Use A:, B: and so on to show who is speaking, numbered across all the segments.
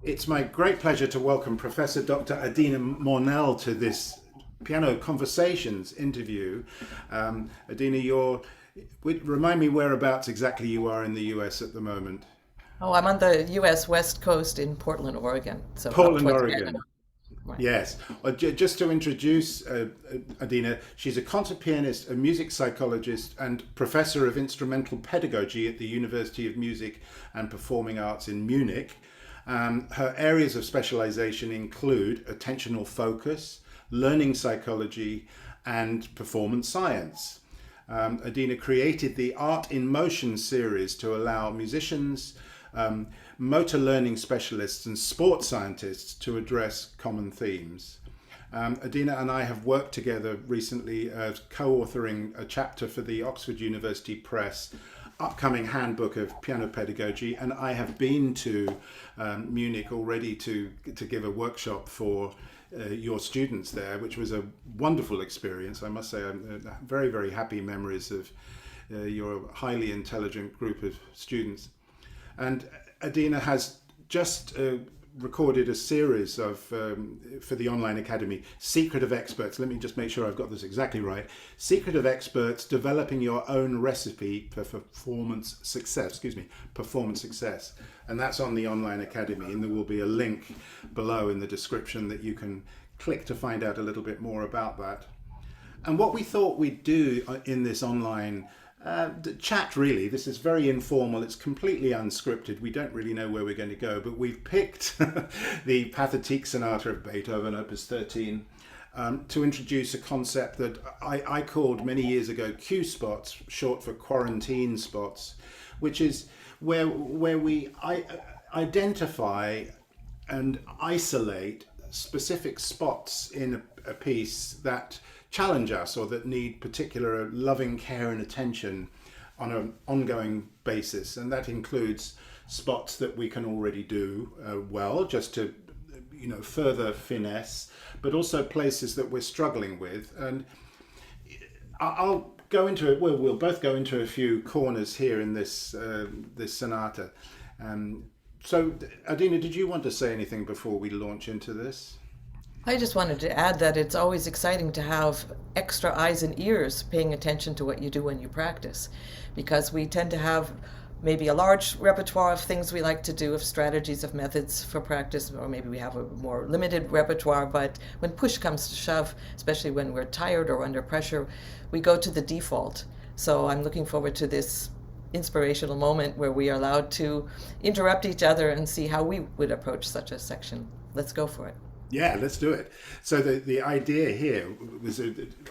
A: It's my great pleasure to welcome Professor Dr. Adina Mornell to this Piano Conversations interview. Adina, remind me whereabouts exactly you are in the US at the moment.
B: Oh, I'm on the U.S. West Coast in Portland, Oregon, so up
A: Portland,
B: towards Canada.
A: Oregon.
B: Right.
A: Yes. Well, just to introduce Adina, she's a concert pianist, a music psychologist, and professor of instrumental pedagogy at the University of Music and Performing Arts in Munich. Her areas of specialization include attentional focus, learning psychology, and performance science. Adina created the Art in Motion series to allow musicians, motor learning specialists, and sports scientists to address common themes. Adina and I have worked together recently co-authoring a chapter for the Oxford University Press upcoming handbook of piano pedagogy, and I have been to Munich already to give a workshop for your students there, which was a wonderful experience. I must say, I'm very, very happy memories of your highly intelligent group of students. And Adina has just recorded a series of for the online academy, Secret of Experts. Let me just make sure I've got this exactly right. Secret of Experts: Developing Your Own Recipe for Performance Success. Performance Success, and that's on the online academy. And there will be a link below in the description that you can click to find out a little bit more about that. And what we thought we'd do in this online chat, really, this is very informal, it's completely unscripted, we don't really know where we're going to go, but we've picked the Pathétique Sonata of Beethoven, Opus 13, to introduce a concept that I called many years ago Q spots, short for quarantine spots, which is where we identify and isolate specific spots in a piece that challenge us or that need particular loving care and attention on an ongoing basis. And that includes spots that we can already do well, just to further finesse, but also places that we're struggling with. And I'll go into it. We'll both go into a few corners here in this sonata. So, Adina, did you want to say anything before we launch into this?
B: I just wanted to add that it's always exciting to have extra eyes and ears paying attention to what you do when you practice, because we tend to have maybe a large repertoire of things we like to do, of strategies, of methods for practice, or maybe we have a more limited repertoire, but when push comes to shove, especially when we're tired or under pressure, we go to the default. So I'm looking forward to this inspirational moment where we are allowed to interrupt each other and see how we would approach such a section. Let's go for it.
A: Yeah, let's do it. So the idea here was,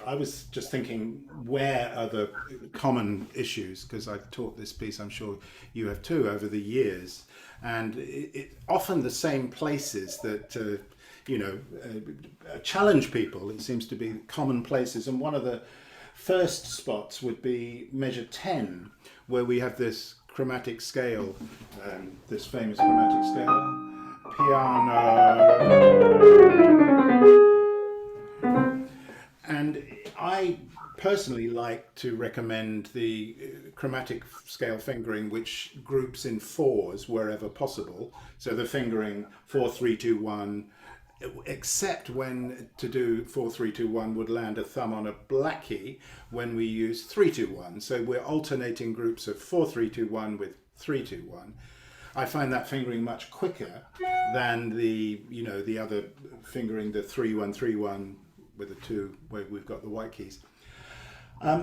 A: I was just thinking, where are the common issues? Because I've taught this piece, I'm sure you have too, over the years, and often the same places that challenge people. It seems to be common places, and one of the first spots would be measure 10, where we have this chromatic scale, this famous chromatic scale. Piano. And I personally like to recommend the chromatic scale fingering, which groups in fours wherever possible. So the fingering 4, 3, 2, 1, except when to do 4, 3, 2, 1 would land a thumb on a black key when we use 3, 2, 1. So we're alternating groups of 4, 3, 2, 1 with 3, 2, 1. I find that fingering much quicker than the other fingering, the 3, 1, 3, 1 with a 2 where we've got the white keys.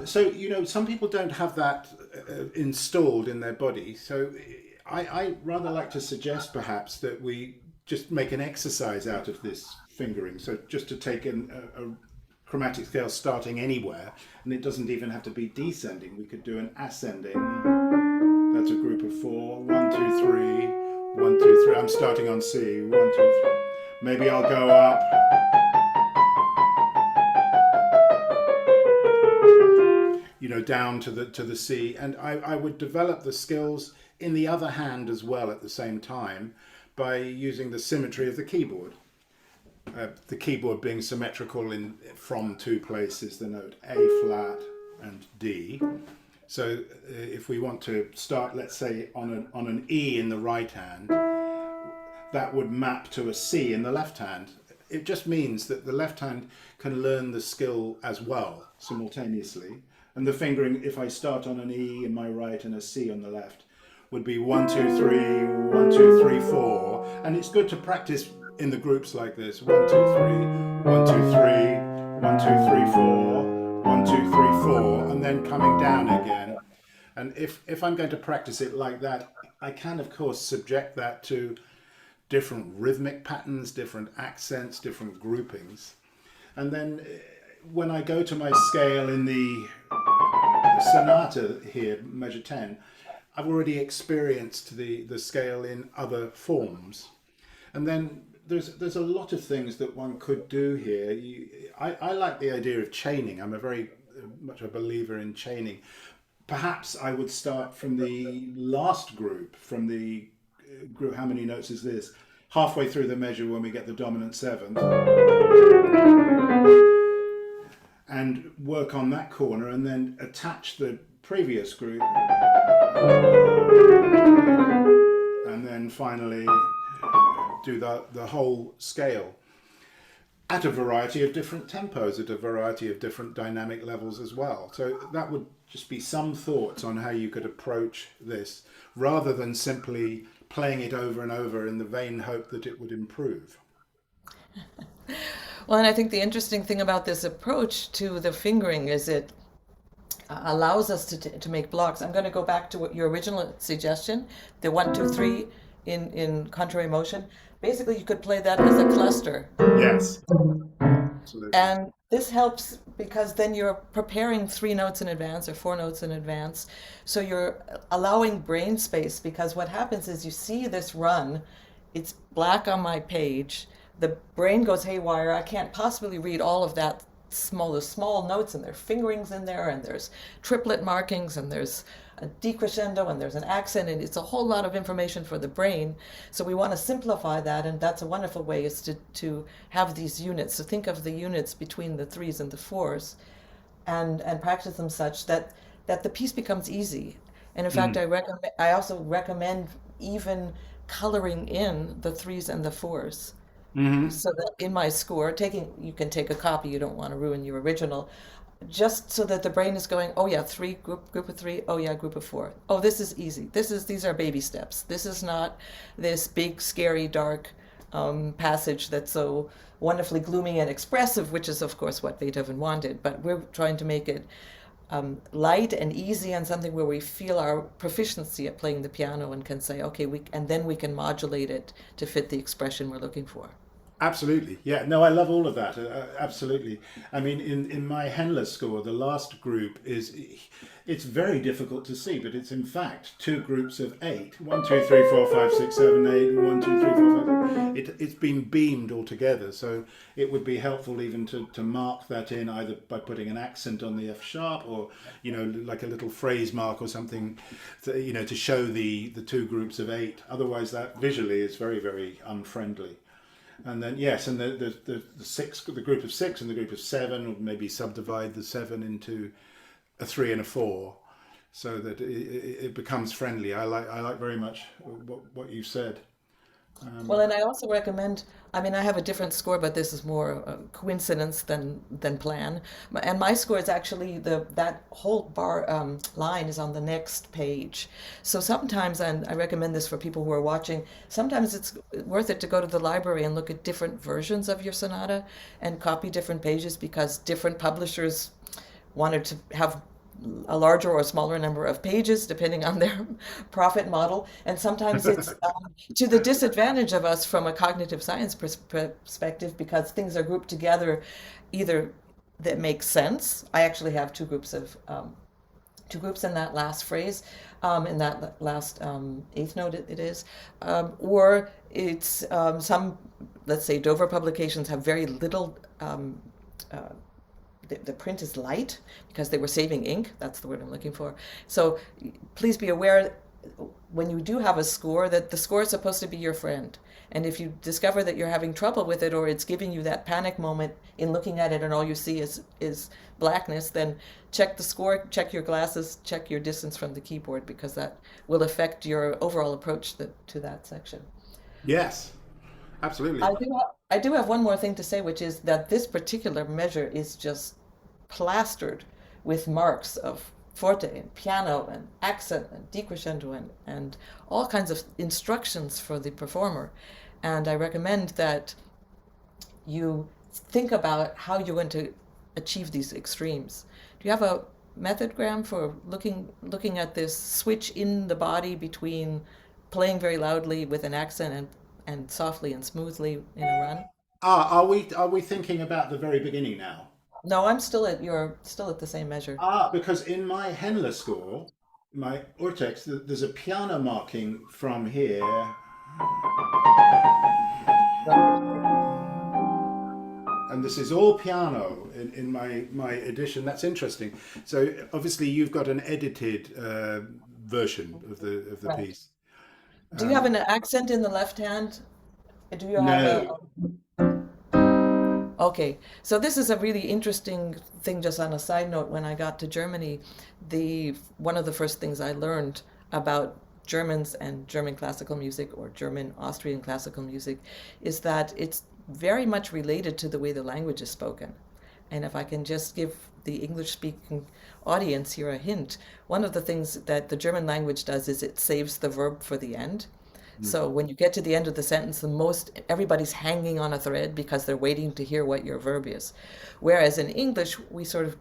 A: So some people don't have that installed in their body. So I rather like to suggest perhaps that we just make an exercise out of this fingering. So just to take a chromatic scale starting anywhere, and it doesn't even have to be descending. We could do an ascending. That's a group of 4. 1, 2, 3. 1, 2, 3. I'm starting on C. 1, 2, 3. Maybe I'll go up. Down to the C, and I would develop the skills in the other hand as well at the same time by using the symmetry of the keyboard. The keyboard being symmetrical from two places, the note A flat and D. So if we want to start, let's say, on an E in the right hand, that would map to a C in the left hand. It just means that the left hand can learn the skill as well simultaneously. And the fingering, if I start on an E in my right and a C on the left, would be 1, 2, 3, 1, 2, 3, 4. And it's good to practice in the groups like this: 1, 2, 3, 1, 2, 3, 1, 2, 3, 4, 1, 2, 3, 4, and then coming down again. And if I'm going to practice it like that, I can, of course, subject that to different rhythmic patterns, different accents, different groupings. And then when I go to my scale in the sonata here, measure 10, I've already experienced the scale in other forms. And then there's a lot of things that one could do here. I like the idea of chaining. I'm a very much a believer in chaining. Perhaps I would start from the last group, from the group, how many notes is this? Halfway through the measure when we get the dominant seventh, and work on that corner and then attach the previous group, and then finally do the whole scale at a variety of different tempos, at a variety of different dynamic levels as well. So that would just be some thoughts on how you could approach this, rather than simply playing it over and over in the vain hope that it would improve.
B: Well, and I think the interesting thing about this approach to the fingering is it allows us to make blocks. I'm going to go back to what your original suggestion, the 1, 2, 3 in contrary motion. Basically, you could play that as a cluster.
A: Yes, absolutely.
B: And this helps because then you're preparing 3 notes in advance or 4 notes in advance. So you're allowing brain space, because what happens is you see this run, it's black on my page, the brain goes haywire. I can't possibly read all of that small notes, and there are fingerings in there, and there's triplet markings, and there's a decrescendo, and there's an accent, and it's a whole lot of information for the brain. So we want to simplify that, and that's a wonderful way, is to have these units. So think of the units between the 3s and the 4s, and practice them such that the piece becomes easy. And in fact, I also recommend even coloring in the 3s and the 4s. So that in my score, you can take a copy, you don't want to ruin your original, just so that the brain is going, oh yeah, 3, group of 3, oh yeah, group of 4. Oh, this is easy. These are baby steps. This is not this big, scary, dark passage that's so wonderfully gloomy and expressive, which is of course what Beethoven wanted. But we're trying to make it light and easy, and something where we feel our proficiency at playing the piano and can say, okay, and then we can modulate it to fit the expression we're looking for.
A: Absolutely. Yeah. No, I love all of that. Absolutely. I mean, in my Henle score, the last group it's very difficult to see, but it's in fact 2 groups of 8. 1, 2, 3, 4, 5, 6, 7, 8. 1, 2, 3, 4, 5, 6. It's been beamed all together. So it would be helpful even to mark that in, either by putting an accent on the F sharp, or, like a little phrase mark or something, to show the 2 groups of 8. Otherwise, that visually is very, very unfriendly. And then yes, and the group of 6 and the group of 7, or maybe subdivide the 7 into a 3 and a 4, so that it becomes friendly. I like very much what you said.
B: Well, and I also recommend, I mean, I have a different score, but this is more coincidence than plan. And my score is actually that whole bar line is on the next page. So sometimes, and I recommend this for people who are watching, sometimes it's worth it to go to the library and look at different versions of your sonata and copy different pages, because different publishers wanted to have a larger or smaller number of pages depending on their profit model, and sometimes it's to the disadvantage of us from a cognitive science perspective, because things are grouped together either that make sense. I actually have two groups in that last phrase, in that last eighth note it is, or it's some, let's say Dover publications have very little the print is light because they were saving ink. That's the word I'm looking for. So please be aware when you do have a score that the score is supposed to be your friend. And if you discover that you're having trouble with it, or it's giving you that panic moment in looking at it and all you see is blackness, then check the score, check your glasses, check your distance from the keyboard, because that will affect your overall approach to that section.
A: Yes. Absolutely.
B: I do have one more thing to say, which is that this particular measure is just plastered with marks of forte and piano and accent and decrescendo and all kinds of instructions for the performer. And I recommend that you think about how you're going to achieve these extremes. Do you have a method, Graham, for looking at this switch in the body between playing very loudly with an accent and softly and smoothly in a run?
A: Are we thinking about the very beginning now?
B: No, I'm still at you're still at the same measure.
A: Because in my Henle score, my Urtex, there's a piano marking from here, and this is all piano in my edition. That's interesting. So obviously you've got an edited version of the
B: Right.
A: piece.
B: Do you have
A: Um,
B: an accent in the left hand? Do you have a
A: no.
B: Okay, so this is a really interesting thing just on a side note. When I got to Germany, the one of the first things I learned about Germans and German classical music or German Austrian classical music is that it's very much related to the way the language is spoken. And if I can just give the English speaking audience here a hint, one of the things that the German language does is it saves the verb for the end. So
A: Mhm.
B: when you get to the end of the sentence, the most everybody's hanging on a thread because they're waiting to hear what your verb is. Whereas in English, we sort of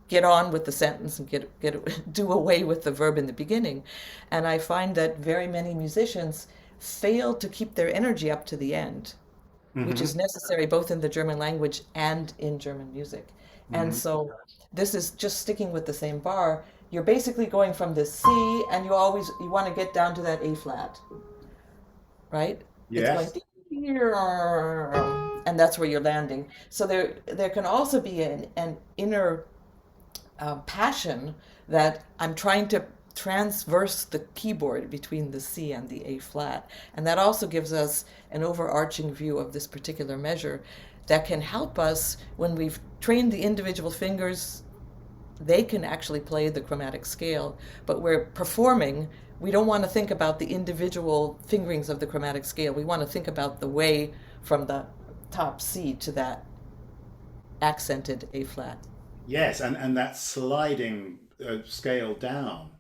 B: get on with the sentence and get do away with the verb in the beginning. And I find that very many musicians fail to keep their energy up to the end, which is
A: Mhm.
B: necessary both in the German language and in German music. And
A: Mhm.
B: so this is just sticking with the same bar. You're basically going from the C and you want to get down to that A flat, right? It's going
A: Yes.
B: and that's where you're landing. So there can also be an inner passion that I'm trying to transverse the keyboard between the C and the A flat. And that also gives us an overarching view of this particular measure that can help us when we've trained the individual fingers. They can actually play the chromatic scale, but we're performing. We don't want to think about the individual fingerings of the chromatic scale. We want to think about the way from the top C to that accented A flat.
A: Yes, and that sliding scale down.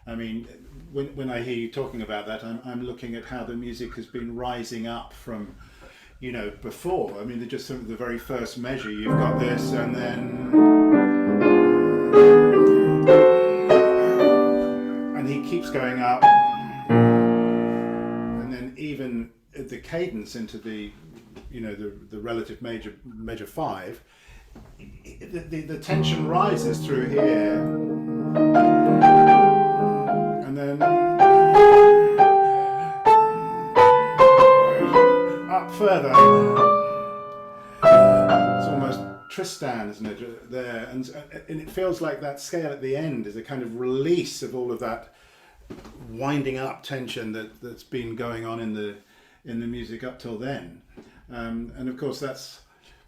A: I mean, when I hear you talking about that, I'm looking at how the music has been rising up from, before. I mean, just the very first measure, you've got this, and he keeps going up, and then even the cadence into the relative major five, the tension rises through here, and then up further. It's almost Tristan, isn't it? There, and it feels like that scale at the end is a kind of release of all of that winding up tension that's been going on in the music up till then, and of course that's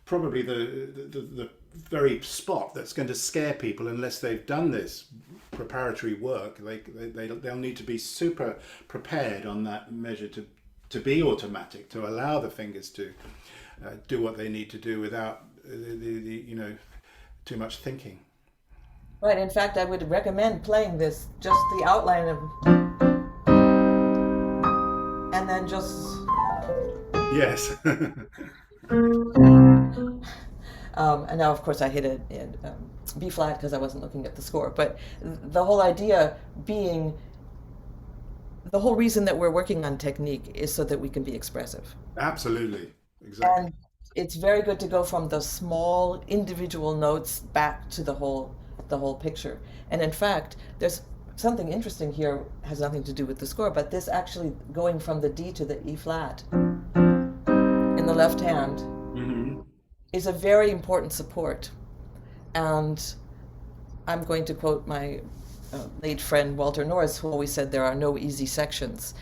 A: probably the very spot that's going to scare people unless they've done this preparatory work. They'll need to be super prepared on that measure to be automatic, to allow the fingers to do what they need to do without too much thinking.
B: Right. In fact, I would recommend playing this just the outline of, and then just,
A: Yes.
B: and now of course I hit it in B flat because I wasn't looking at the score. But the whole idea being, the whole reason that we're working on technique is so that we can be expressive.
A: Absolutely, exactly.
B: And it's very good to go from the small individual notes back to the whole picture. And in fact, there's something interesting here, has nothing to do with the score, but this actually going from the D to the E flat in the left hand
A: Hmm.
B: is a very important support. And I'm going to quote my late friend Walter Norris, who always said there are no easy sections.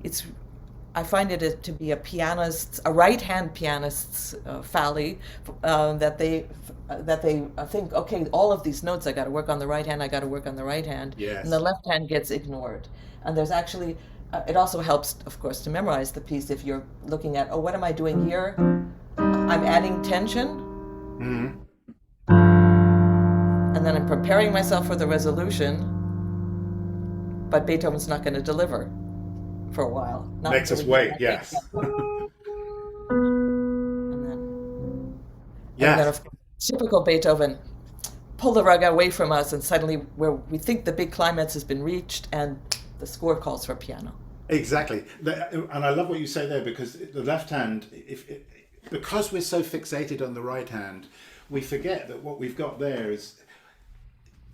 B: It's I find it to be a right-hand pianist's folly that they think, okay, all of these notes I got to work on the right hand, I got to work on the right hand, and the
A: Yes.
B: left hand gets ignored. And there's actually it also helps, of course, to memorize the piece if you're looking at, oh, what am I doing here? I'm adding tension,
A: Mm.
B: and then I'm preparing myself for the resolution, but Beethoven's not going to deliver for a while, not
A: Makes
B: until
A: us
B: we hit
A: wait,
B: that big
A: yes.
B: and then
A: Yes,
B: of course, typical Beethoven, pull the rug away from us, and suddenly where we think the big climax has been reached, and the score calls for piano.
A: exactly. And I love what you say there, because the left hand, because we're so fixated on the right hand, we forget that what we've got there is,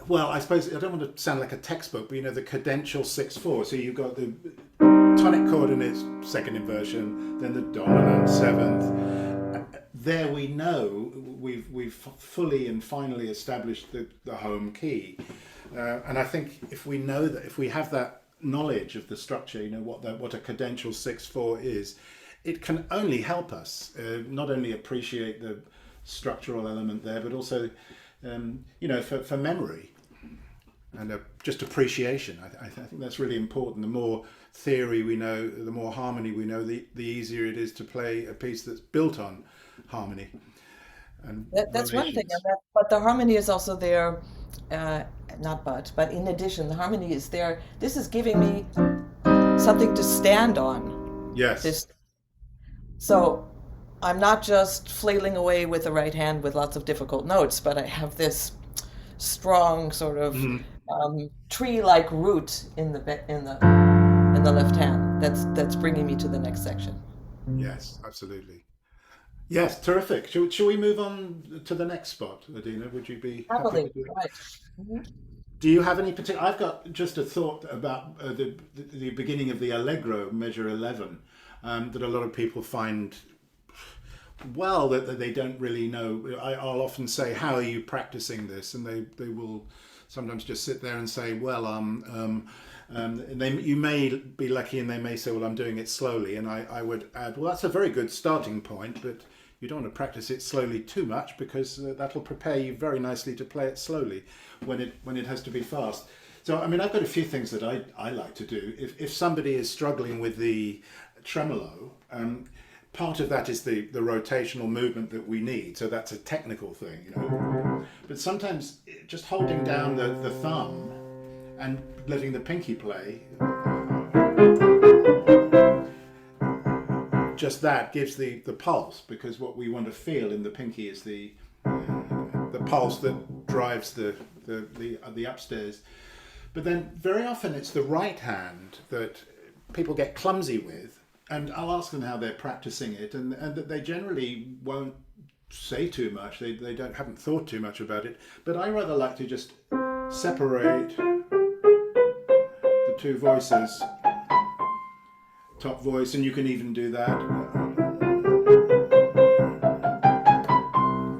A: well, I suppose I don't want to sound like a textbook, but the cadential 6/4. So you've got the tonic chord in its second inversion, then the dominant seventh. There we know we've fully and finally established the home key, and I think if we know that, if we have that knowledge of the structure, what a cadential 6/4 is, it can only help us not only appreciate the structural element there, but also for memory and just appreciation. I think that's really important. The more theory we know, the more harmony we know, the easier it is to play a piece that's built on harmony and
B: That's one thing,
A: relations.
B: but the harmony is also there. Uh, Not but in addition, the harmony is there. This is giving me something to stand on.
A: Yes.
B: This, so I'm not just flailing away with the right hand with lots of difficult notes, but I have this strong sort of
A: Mhm.
B: tree-like root in the left hand. That's bringing me to the next section.
A: Yes, absolutely. Yes, terrific. Shall we move on to the next spot, Adina? Would you be happy to
B: Happily,
A: do that?
B: right. Mhm.
A: Do you have any particular? I've got just a thought about the beginning of the Allegro, measure 11, that a lot of people find, well, that they don't really know. I'll often say, "How are you practicing this?" And they will sometimes just sit there and say, "Well, and you may be lucky, and they may say, "Well, I'm doing it slowly." And I would add, "Well, that's a very good starting point, but you don't want to practice it slowly too much, because that'll prepare you very nicely to play it slowly when it has to be fast." So, I mean, I've got a few things that I like to do. If somebody is struggling with the tremolo, part of that is the rotational movement that we need. So that's a technical thing. But sometimes just holding down the thumb and letting the pinky play, just that gives the pulse, because what we want to feel in the pinky is the pulse that drives the upstairs. But then very often it's the right hand that people get clumsy with, and I'll ask them how they're practicing it, and that they generally won't say too much. They haven't thought too much about it. But I rather like to just separate the two voices, top voice, and you can even do that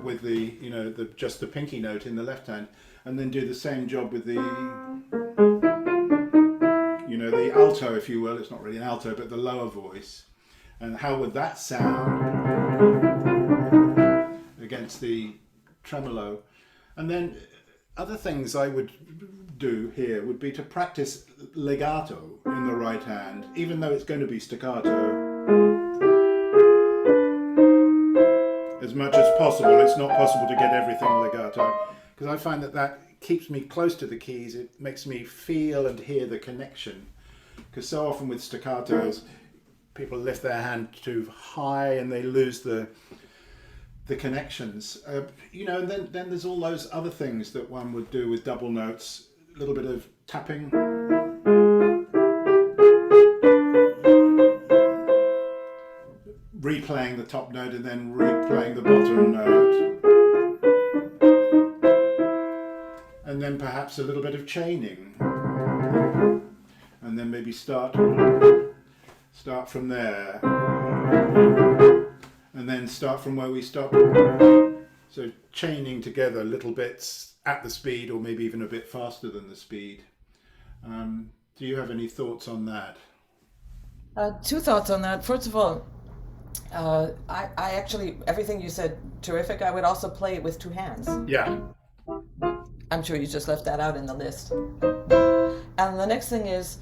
A: with just the pinky note in the left hand, and then do the same job with the alto, if you will. It's not really an alto, but the lower voice. And how would that sound against the tremolo? And then other things I would do here would be to practice legato in the right hand, even though it's going to be staccato, as much as possible. It's not possible to get everything legato, because I find that keeps me close to the keys. It makes me feel and hear the connection, because so often with staccatos, people lift their hand too high and they lose the connections. And then there's all those other things that one would do with double notes. A little bit of tapping, replaying the top note and then replaying the bottom note, and then perhaps a little bit of chaining, and then maybe start from there, and then start from where we stop. So chaining together little bits at the speed, or maybe even a bit faster than the speed. Do you have any thoughts on that?
B: Two thoughts on that. First of all, I actually, everything you said, terrific. I would also play it with two hands.
A: Yeah.
B: I'm sure you just left that out in the list. And the next thing is,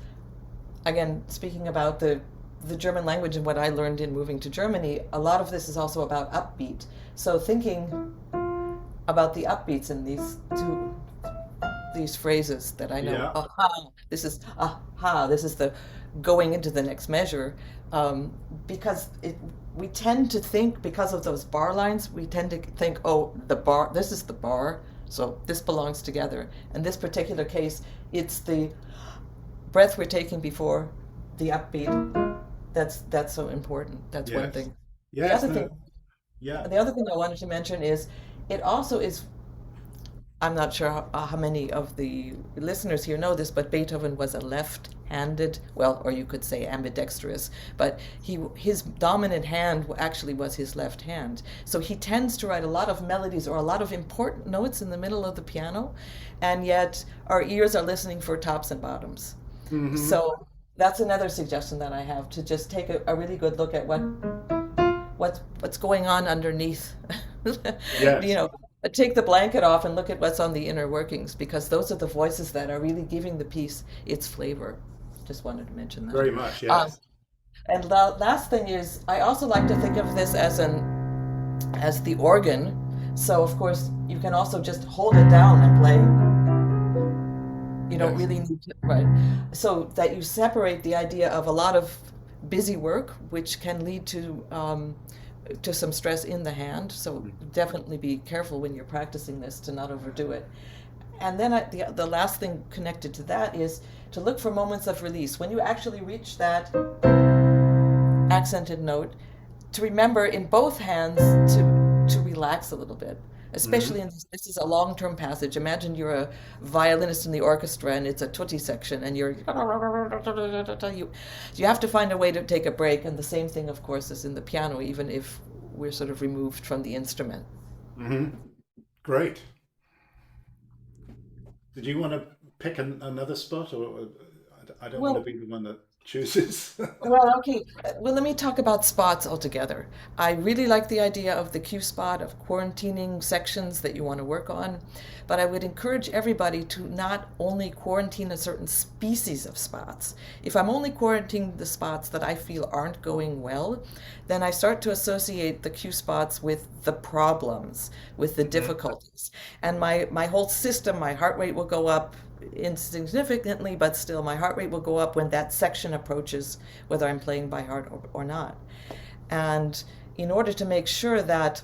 B: again, speaking about the German language and what I learned in moving to Germany, a lot of this is also about upbeat. So thinking about the upbeats in these phrases that I know.
A: Yeah.
B: Aha, this is the going into the next measure. Because we tend to think, because of those bar lines, we tend to think, oh, the bar, this is the bar, so this belongs together. In this particular case, it's the breath we're taking before the upbeat. That's so important. That's one
A: Yes.
B: thing. The
A: Yes.
B: other
A: No.
B: thing,
A: Yeah.
B: the other thing I wanted to mention is it also is, I'm not sure how many of the listeners here know this, but Beethoven was a left-handed, well, or you could say ambidextrous, but his dominant hand actually was his left hand. So he tends to write a lot of melodies or a lot of important notes in the middle of the piano, and yet our ears are listening for tops and bottoms.
A: Hmm.
B: So that's another suggestion that I have, to just take a really good look at what's going on underneath. You
A: Yes.
B: know, take the blanket off and look at what's on the inner workings, because those are the voices that are really giving the piece its flavor. Just wanted to mention that.
A: Very much.
B: Um,
A: Yes.
B: and the last thing is, I also like to think of this as the organ. So of course you can also just hold it down and play. You don't
A: Yes.
B: really need to, right? So that you separate the idea of a lot of busy work, which can lead to some stress in the hand. So definitely be careful when you're practicing this to not overdo it. And then the last thing connected to that is to look for moments of release. When you actually reach that accented note, to remember in both hands to relax a little bit. Especially
A: Hmm.
B: in this is a long-term passage. Imagine you're a violinist in the orchestra and it's a tutti section and you have to find a way to take a break. And the same thing, of course, is in the piano, even if we're sort of removed from the instrument.
A: Hmm. Great. Did you want to pick another spot, or I don't want to
B: Well,
A: be the one that chooses?
B: Well, okay. Well, let me talk about spots altogether. I really like the idea of the Q spot, of quarantining sections that you want to work on, but I would encourage everybody to not only quarantine a certain species of spots. If I'm only quarantining the spots that I feel aren't going well, then I start to associate the Q spots with the problems, with the
A: Hmm.
B: difficulties. And my whole system, my heart rate will go up insignificantly, but still my heart rate will go up when that section approaches, whether I'm playing by heart or not. And in order to make sure that,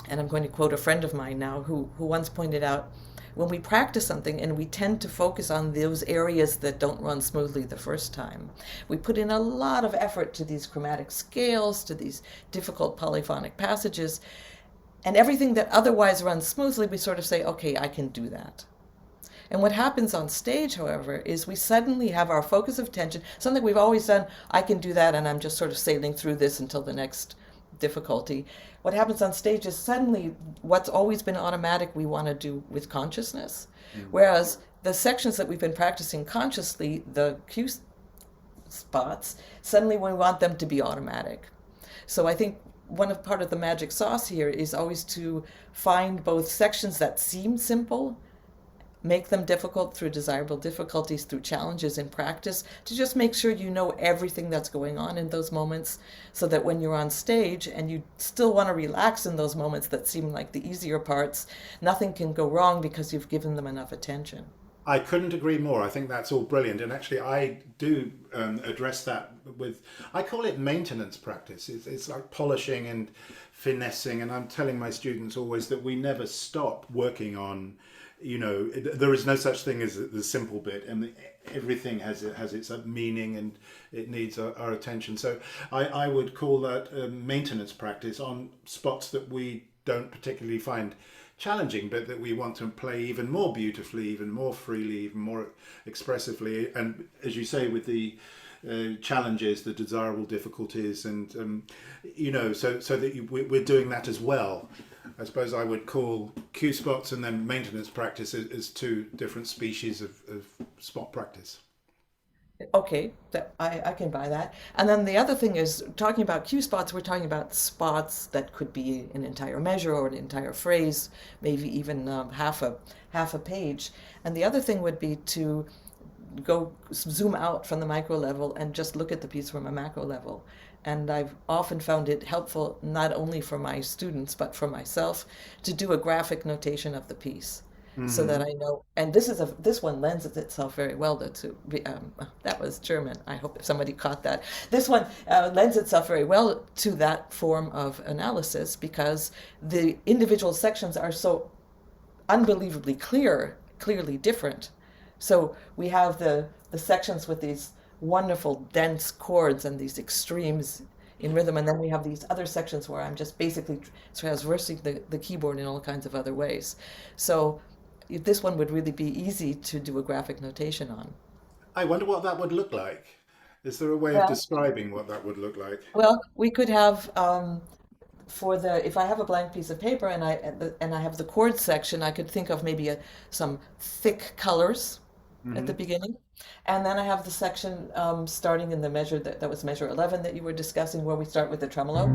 B: and I'm going to quote a friend of mine now who once pointed out, when we practice something and we tend to focus on those areas that don't run smoothly the first time, we put in a lot of effort to these chromatic scales, to these difficult polyphonic passages, and everything that otherwise runs smoothly, we sort of say, okay, I can do that. And what happens on stage, however, is we suddenly have our focus of attention, something we've always done, I can do that, and I'm just sort of sailing through this until the next difficulty. What happens on stage is suddenly what's always been automatic we want to do with consciousness. Whereas the sections that we've been practicing consciously, the cue spots, suddenly we want them to be automatic. So I think part of the magic sauce here is always to find both sections that seem simple, make them difficult through desirable difficulties, through challenges in practice, to just make sure you know everything that's going on in those moments, so that when you're on stage and you still want to relax in those moments that seem like the easier parts, nothing can go wrong because you've given them enough attention.
A: I couldn't agree more. I think that's all brilliant. And actually, I do address that with, I call it maintenance practice. It's like polishing and finessing. And I'm telling my students always that we never stop working on, there is no such thing as the simple bit. And everything has its meaning and it needs our attention. So I would call that maintenance practice on spots that we don't particularly find challenging, but that we want to play even more beautifully, even more freely, even more expressively. And as you say, with the challenges, the desirable difficulties, and so that we're doing that as well. I suppose I would call cue spots and then maintenance practice as two different species of spot practice.
B: Okay, I can buy that. And then the other thing is, talking about cue spots, we're talking about spots that could be an entire measure or an entire phrase, maybe even half a page. And the other thing would be to go zoom out from the micro level and just look at the piece from a macro level. And I've often found it helpful, not only for my students, but for myself, to do a graphic notation of the piece so that I know. And this one lends itself very well to that was German. I hope somebody caught that. This one lends itself very well to that form of analysis because the individual sections are so unbelievably clearly different. So we have the sections with these wonderful dense chords and these extremes in rhythm, and then we have these other sections where I'm just basically transversing the keyboard in all kinds of other ways. So this one would really be easy to do a graphic notation on.
A: I wonder what that would look like. Is there a way of
B: Well,
A: describing what that would look like?
B: well, we could have for the if I have a blank piece of paper and I have the chord section, I could think of maybe some thick colors at the
A: Hmm.
B: beginning, and then I have the section starting in the measure that was measure 11 that you were discussing, where we start with the tremolo.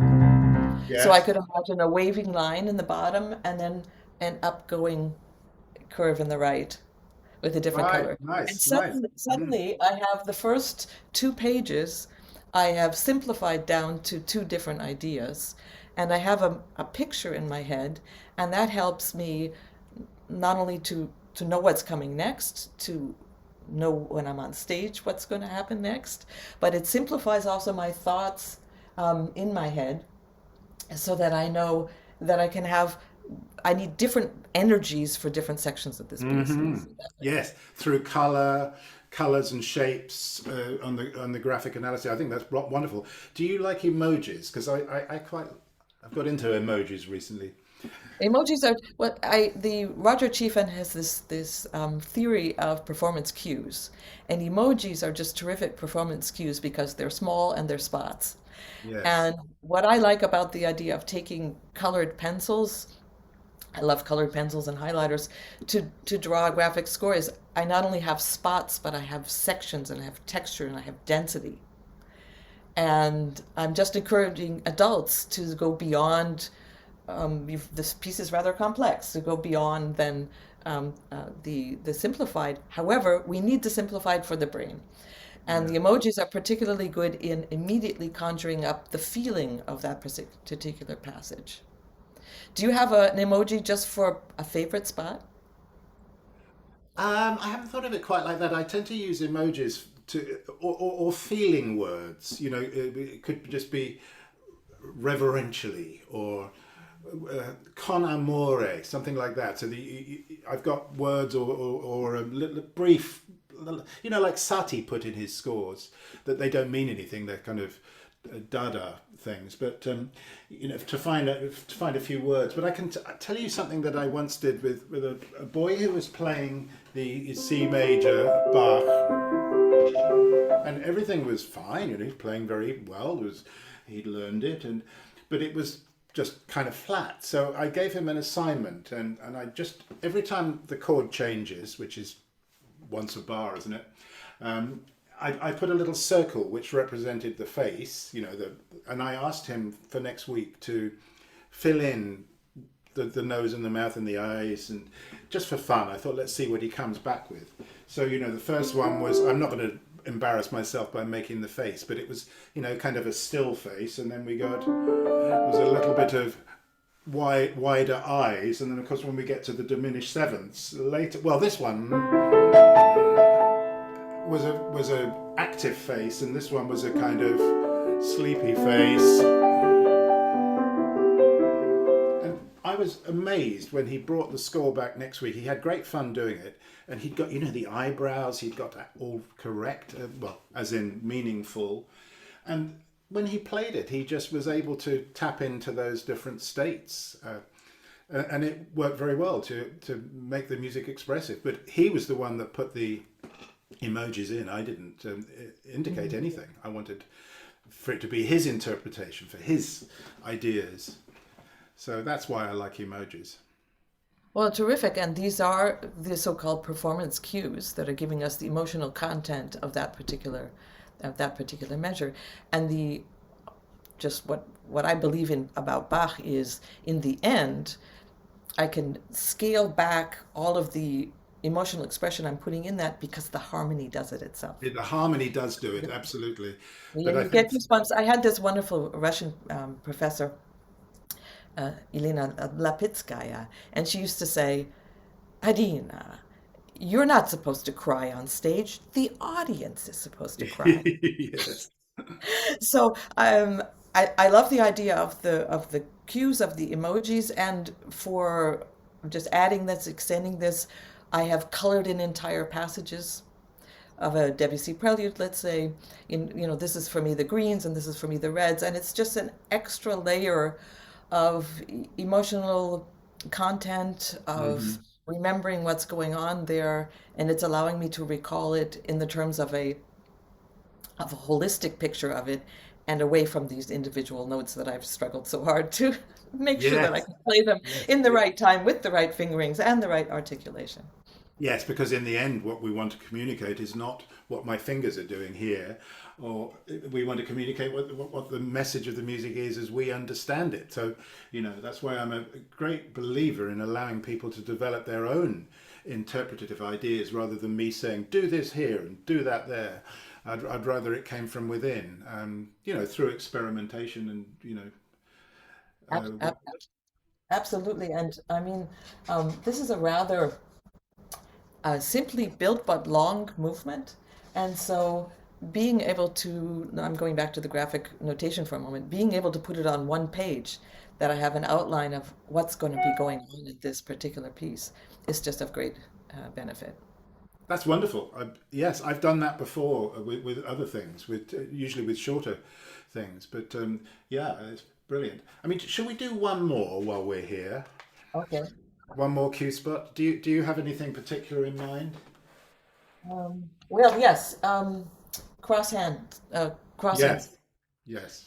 B: So I
A: Yes.
B: could imagine a waving line in the bottom and then an upgoing curve in the right with a different
A: Right.
B: color. And
A: Nice. Nice.
B: suddenly I have the first 2 pages, I have simplified down to 2 different ideas. And I have a picture in my head, and that helps me not only to know what's coming next, to know when I'm on stage what's going to happen next, but it simplifies also my thoughts in my head so that I know that I need different energies for different sections of this piece.
A: Hmm. Yes, through colors and shapes on the graphic analysis. I think that's wonderful. Do you like emojis? Because I've got into emojis recently.
B: Emojis are the Roger Chiefin has this theory of performance cues, and emojis are just terrific performance cues because they're small and they're spots.
A: Yes.
B: And what I like about the idea of taking colored pencils, I love colored pencils and highlighters, to draw a graphic score is I not only have spots, but I have sections and I have texture and I have density. And I'm just encouraging adults to go beyond. This piece is rather complex to go beyond than the simplified. However, we need the simplified for the brain. And
A: Yeah.
B: the emojis are particularly good in immediately conjuring up the feeling of that particular passage. Do you have an emoji just for a favorite spot?
A: I haven't thought of it quite like that. I tend to use emojis or feeling words. You know, it could just be reverentially or con amore, something like that. So I've got words or a little brief, you know, like Satie put in his scores that they don't mean anything. They're kind of dada things, but you know, to find a few words. But I can tell you something that I once did with a boy who was playing the C major Bach, and everything was fine. You know, he's playing very well. He'd learned it, and but it was just kind of flat. So I gave him an assignment, and I just every time the chord changes, which is once a bar, isn't it? Um, I put a little circle which represented the face, you know, and I asked him for next week to fill in the nose and the mouth and the eyes, and just for fun, I thought let's see what he comes back with. So you know, the first one was I'm not going to embarrass myself by making the face, but it was you know kind of a still face, and then we got it was a little bit of wider eyes, and then of course when we get to the diminished sevenths later, well this one was a active face, and this one was a kind of sleepy face. And I was amazed when he brought the score back next week. He had great fun doing it, and he'd got you know the eyebrows. He'd got that all correct, well, as in meaningful. And when he played it, he just was able to tap into those different states. And it worked very well to make the music expressive. But he was the one that put the emojis in. I didn't indicate anything. I wanted for it to be his interpretation, for his ideas. So that's why I like emojis.
B: Well, terrific. And these are the so-called performance cues that are giving us the emotional content of that particular measure. And the just what I believe in about Bach is in the end, I can scale back all of the emotional expression I'm putting in that because the harmony does it itself.
A: The harmony does do it, absolutely. But I
B: You
A: think,
B: get goosebumps. I had this wonderful Russian professor, Elena Lapitskaya, and she used to say, Adina, you're not supposed to cry on stage. The audience is supposed to cry.
A: yes.
B: So I love the idea of the cues of the emojis, and for just adding this, extending this, I have colored in entire passages of a Debussy prelude, let's say. This is for me the greens and this is for me the reds, and it's just an extra layer of emotional content, of
A: Hmm.
B: remembering what's going on there, and it's allowing me to recall it in the terms of a holistic picture of it, and away from these individual notes that I've struggled so hard to make sure that I
A: Yes.
B: can play them
A: Yes.
B: in the right time with the right fingerings and the right articulation.
A: Yes, because in the end, what we want to communicate is not what my fingers are doing here, or we want to communicate what the message of the music is as we understand it. So, that's why I'm a great believer in allowing people to develop their own interpretative ideas rather than me saying, do this here and do that there. I'd rather it came from within, through experimentation and,
B: Ab-
A: uh,
B: ab- Absolutely. And I mean, this is a rather simply built but long movement. And so being able to, I'm going back to the graphic notation for a moment, being able to put it on one page, that I have an outline of what's going to be going on in this particular piece, is just of great benefit.
A: That's wonderful. Yes, I've done that before with other things, with usually with shorter things. But yeah, it's brilliant. I mean, shall we do one more while we're here?
B: Okay.
A: One more cue spot. Do you have anything particular in mind?
B: Well, yes, crosshands.
A: Yes. Yes.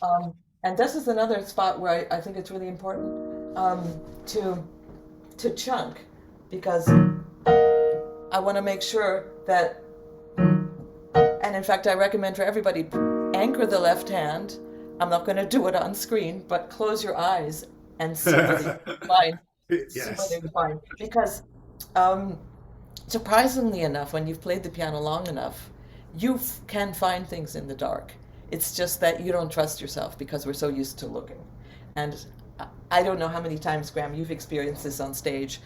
B: And this is another spot where I think it's really important to chunk, because I want to make sure that, and in fact, I recommend for everybody, anchor the left hand. I'm not going to do it on screen, but close your eyes and see whether you can find, see whether
A: Yes.
B: you find, because um, surprisingly enough, when you've played the piano long enough, you can find things in the dark. It's just that you don't trust yourself because we're so used to looking. And I don't know how many times, Graham, you've experienced this on stage.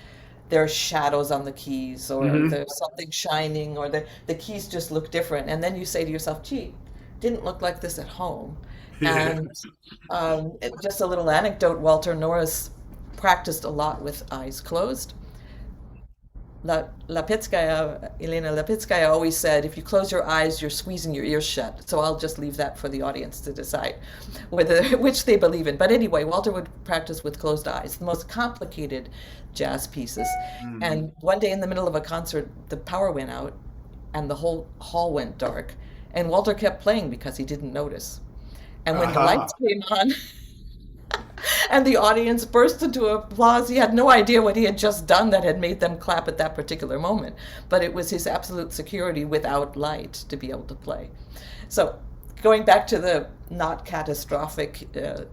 B: There are shadows on the keys, or
A: Hmm.
B: there's something shining, or the keys just look different. And then you say to yourself, gee, didn't look like this at home.
A: Yeah.
B: And just a little anecdote, Walter Norris practiced a lot with eyes closed. Elena Lapitskaya always said, if you close your eyes, you're squeezing your ears shut. So I'll just leave that for the audience to decide whether which they believe in. But anyway, Walter would practice with closed eyes, the most complicated jazz pieces.
A: Hmm.
B: And one day in the middle of a concert, the power went out and the whole hall went dark. And Walter kept playing because he didn't notice. And when the lights
A: Aha.
B: came on, and the audience burst into applause. He had no idea what he had just done that had made them clap at that particular moment. But it was his absolute security without light to be able to play. So, going back to the not catastrophic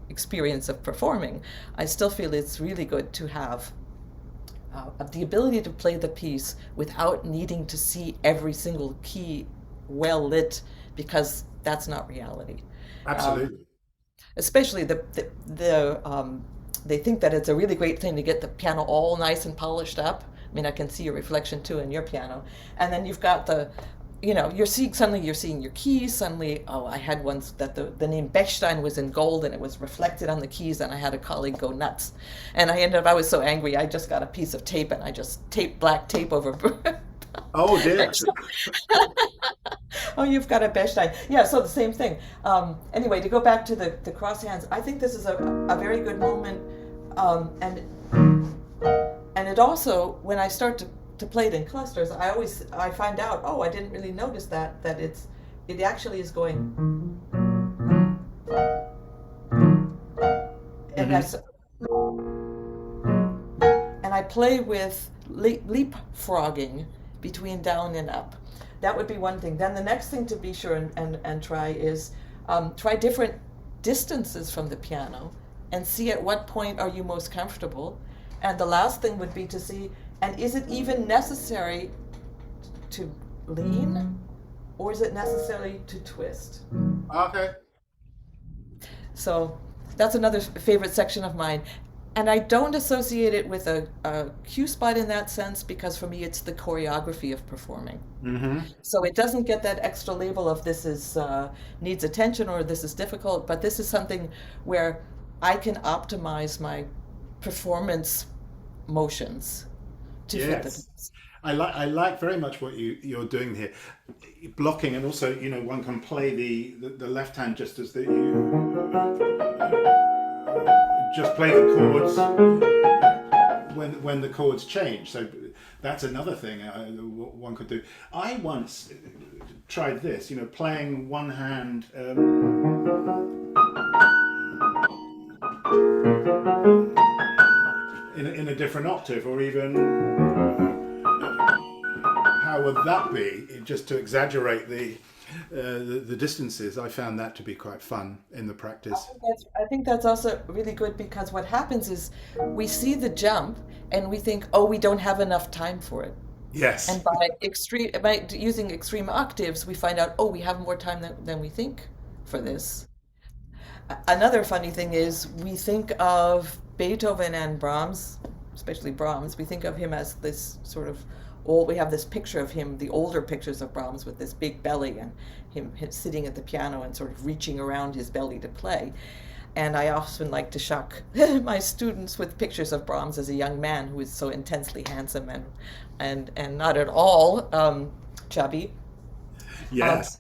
B: experience of performing, I still feel it's really good to have the ability to play the piece without needing to see every single key well lit, because that's not reality. Um,
A: Absolutely.
B: Especially they think that it's a really great thing to get the piano all nice and polished up. I mean, I can see your reflection too in your piano. And then you've got you're seeing your keys. Suddenly, oh, I had once that the name Bechstein was in gold and it was reflected on the keys, and I had a colleague go nuts. And I was so angry, I just got a piece of tape and I just taped black tape over
A: Oh dear.
B: Oh, you've got a Bechstein. Yeah, so the same thing. Anyway, to go back to the cross hands, I think this is a very good moment. And it also, when I start to play it in clusters, I find out, oh, I didn't really notice that it actually is going, and I
A: Hmm.
B: s- and I play with leapfrogging between down and up. That would be one thing. Then the next thing to be sure and try is try different distances from the piano and see at what point are you most comfortable. And the last thing would be to see, and is it even necessary to lean, or is it necessary to twist?
A: Okay.
B: So that's another favorite section of mine. And I don't associate it with a cue spot in that sense because for me it's the choreography of performing.
A: Mm-hmm.
B: So it doesn't get that extra label of this is needs attention or this is difficult, but this is something where I can optimize my performance motions to fit the
A: Yes.
B: piece.
A: I like very much what you're doing here, blocking, and also one can play the left hand just as you just play the chords when the chords change. So that's another thing one could do. I once tried this, playing one hand in a different octave, or even how would that be? Just to exaggerate the distances. I found that to be quite fun in the practice.
B: I think that's also really good because what happens is we see the jump and we think, oh, we don't have enough time for it.
A: Yes.
B: And by using extreme octaves, we find out, oh, we have more time than we think for this. Another funny thing is we think of Beethoven and Brahms, especially Brahms, we think of him as this sort of old, we have this picture of him, the older pictures of Brahms with this big belly and him sitting at the piano and sort of reaching around his belly to play. And I often like to shock my students with pictures of Brahms as a young man who is so intensely handsome and not at all chubby. Um,
A: Yes.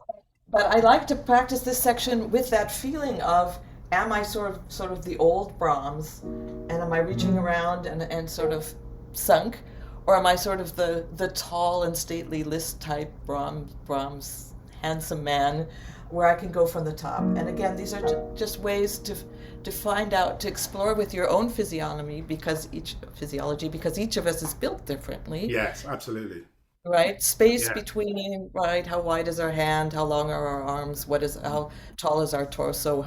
B: but I like to practice this section with that feeling of, am I sort of the old Brahms, and am I reaching around and sort of sunk, or am I sort of the tall and stately Liszt type Brahms handsome man, where I can go from the top? And again, these are just ways to find out, to explore with your own physiology because each of us is built differently.
A: Yes. Absolutely.
B: Right, space
A: Yeah.
B: between, right, how wide is our hand, how long are our arms, how tall is our torso,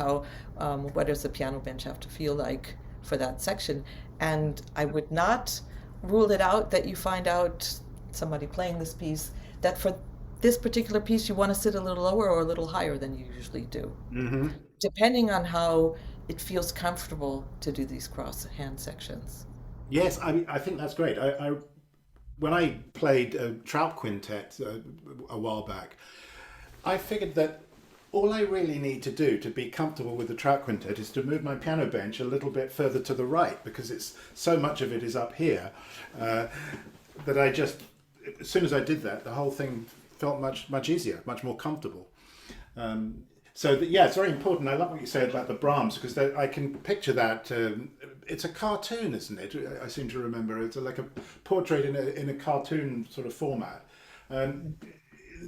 B: what does the piano bench have to feel like for that section? And I would not rule it out that you find out somebody playing this piece that for this particular piece you want to sit a little lower or a little higher than you usually do,
A: Mm-hmm.
B: depending on how it feels comfortable to do these cross hand sections.
A: Yes. I think that's great. I when I played a Trout Quintet a while back, I figured that all I really need to do to be comfortable with the Trout Quintet is to move my piano bench a little bit further to the right because it's so much of it is up here uh, that as soon as I did that, the whole thing felt much easier, much more comfortable. Yeah, it's very important. I love what you said about the Brahms because I can picture that. It's a cartoon, isn't it? I seem to remember it's like a portrait in a cartoon sort of format. Um,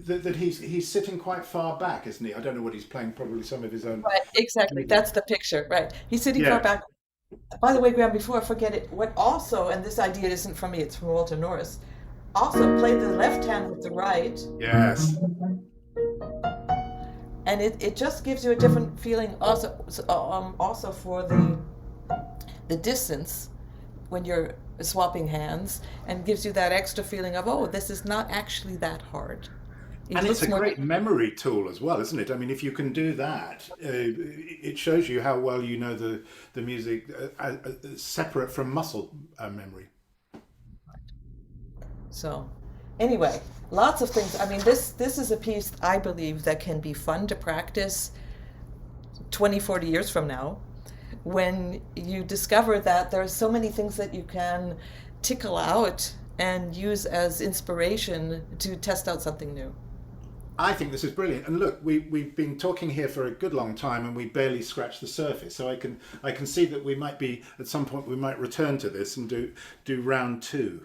A: that he's sitting quite far back, isn't he? I don't know what he's playing. Probably some of his own
B: Right, exactly.
A: music.
B: That's the picture, right? He's sitting far
A: Yeah.
B: back. By the way, Graham, before I forget it, what also, and this idea isn't from me, it's from Walter Norris, also play the left hand with the right,
A: Yes.
B: and it just gives you a different feeling also for the distance when you're swapping hands, and gives you that extra feeling of, oh, this is not actually that hard. It
A: And it's
B: looks
A: a
B: more,
A: great memory tool as well, isn't it? I mean, if you can do that, it shows you how well you know the music separate from muscle memory.
B: so anyway, lots of things. I mean, this is a piece I believe that can be fun to practice 20, 40 years from now, when you discover that there are so many things that you can tickle out and use as inspiration to test out something new.
A: I think this is brilliant. And look, we've been talking here for a good long time, and we barely scratched the surface. So I can see that we might be at some point we might return to this and do round two,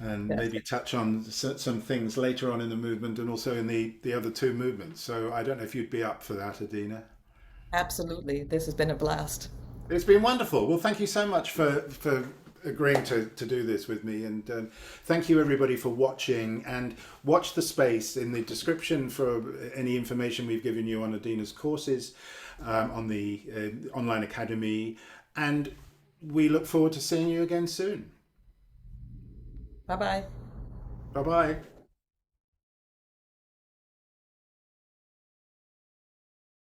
A: and
B: Yes,
A: maybe touch on some things later on in the movement and also in the other two movements. So I don't know if you'd be up for that, Adina.
B: absolutely. This has been a blast.
A: It's been wonderful. Well, thank you so much for agreeing to do this with me. And thank you, everybody, for watching. And watch the space in the description for any information we've given you on Adina's courses, on the online academy. And we look forward to seeing you again soon.
B: Bye bye.
A: Bye bye.